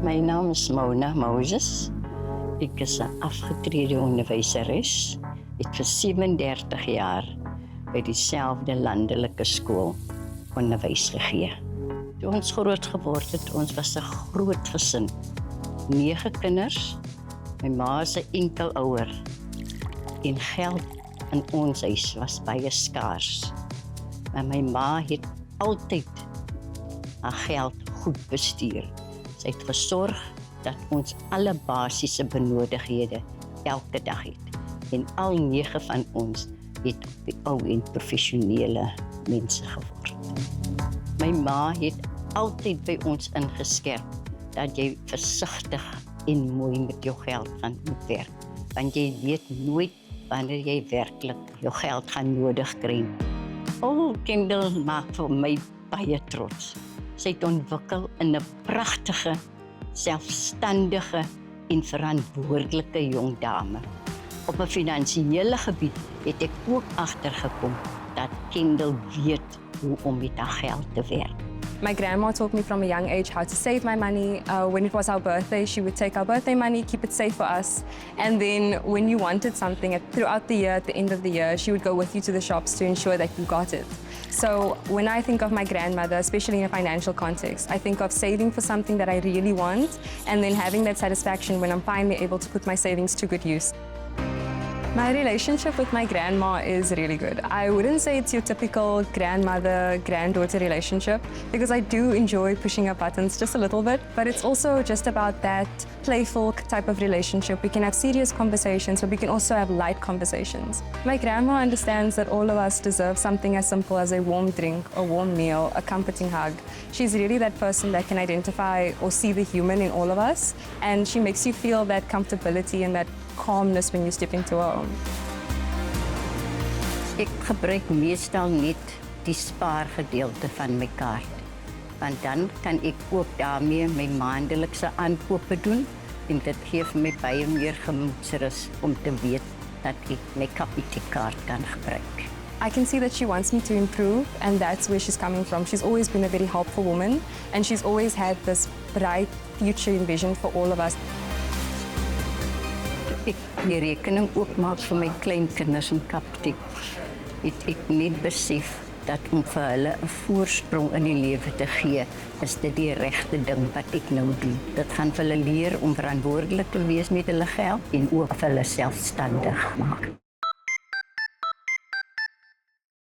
My naam is Mona Moses. Ek is 'n afgetrede onderwyseres. Ek het vir 37 jaar by dieselfde landelike skool onderwys gegee. Toe ons groot geword het, ons was 'n groot gesin. 9 kinders. My ma is 'n enkelouer. En geld in ons huis was baie skaars. Maar my ma het altyd haar geld goed bestuur. Sy het gesorg dat ons alle basiese benodighede elke dag het. En al 9 van ons het op die ou en professionele mense geword. My ma het altyd by ons ingeskerp dat jy versigtig en mooi met jou geld gaan moet werk. Want jy weet nooit wanneer jy werklik jou geld gaan nodig kry. Kendall maak vir my baie trots. Sy het ontwikkel in 'n pragtige, selfstandige en verantwoordelike jong dame. Op 'n finansiële gebied het ek ook agtergekom dat Kendall weet hoe om met haar geld te werk. My grandma taught me from a young age how to save my money. When it was our birthday, she would take our birthday money, keep it safe for us. And then when you wanted something throughout the year, at the end of the year, she would go with you to the shops to ensure that you got it. So when I think of my grandmother, especially in a financial context, I think of saving for something that I really want and then having that satisfaction when I'm finally able to put my savings to good use. My relationship with my grandma is really good. I wouldn't say it's your typical grandmother-granddaughter relationship because I do enjoy pushing her buttons just a little bit, but it's also just about that playful type of relationship. We can have serious conversations, but we can also have light conversations. My grandma understands that all of us deserve something as simple as a warm drink, a warm meal, a comforting hug. She's really that person that can identify or see the human in all of us, and she makes you feel that comfortability and that calmness when you step into her home. Ek gebruik meestal net die spaargedeelte van my kaart. Want dan kan ek ook daarmee my maandelikse aankope doen en dit gee vir my baie meer gemoedsrus om te weet dat ek my Capitec-kaart kan gebruik. I can see that she wants me to improve, and that's where she's coming from. She's always been a very helpful woman, and she's always had this bright future envisioned for all of us. Ek die rekening oopmaak vir my kleinkinders in Capitec, het ek net besef dat om vir hulle 'n voorsprong in die lewe te gee, is dit die regte ding wat ek nou doen. Dit gaan vir hulle leer om verantwoordelik te wees met hulle geld en ook vir hulle selfstandig maak.